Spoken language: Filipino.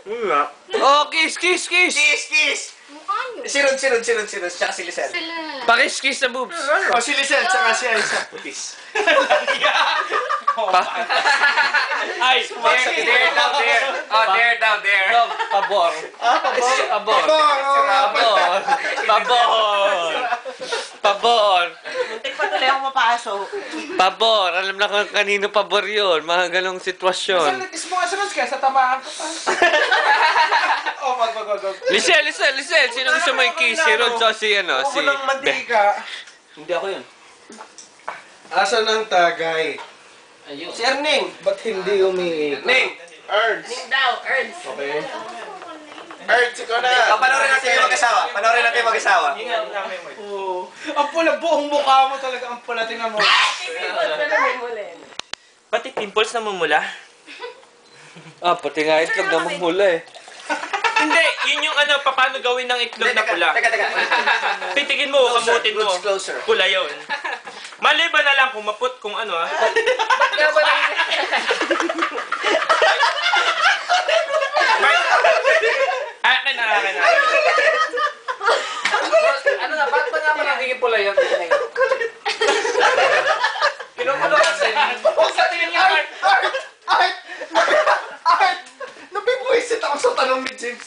Oh, kiss, kiss, kiss! Kiss, kiss! Mukha nyo. Si Rod, tsaka si Lisel. Sila. Pakis-kiss sa boobs. O, si Lisel, tsaka si Aisa. Kiss. Ay, There, down there. Oh, there, down there. no, pabor. Pabor. Pabor. Pabor. Pabor. Muntik pa tuloy ako mapasok. Pabor. Alam na kung kanino pabor yun. Mga ganong sitwasyon. Kiss mo nga si Rod, kaya sa tamaan ka pa. Oh, wag. Lisel. Sino gusto mo i-kiss? Si Rod o si ano? Si... Ako ng mantika. Hindi ako yun. Asan ang tagay? Ayun. Si Erning. Ba't hindi umiikot? Ning. Ernst. Ning daw, Ernst. Okay. Ernst, ikaw na. Panoorin natin yung mag-asawa. Oo. Ang pula, buong mukha mo talaga. Ang pula, tingnan mo. Pati pimples na mumula. Ah, pati nga itlog na mamula eh. Hindi, yun yung ano, paano gawin ng itlog na pula. Teka. Titigin mo, kamutin mo. Closer. Pula yun. Maliban na lang kung maput kung ano ah. Akin na. Ano nga, ba't ba nga pa nagiging pula yun? Kinukulo kasi.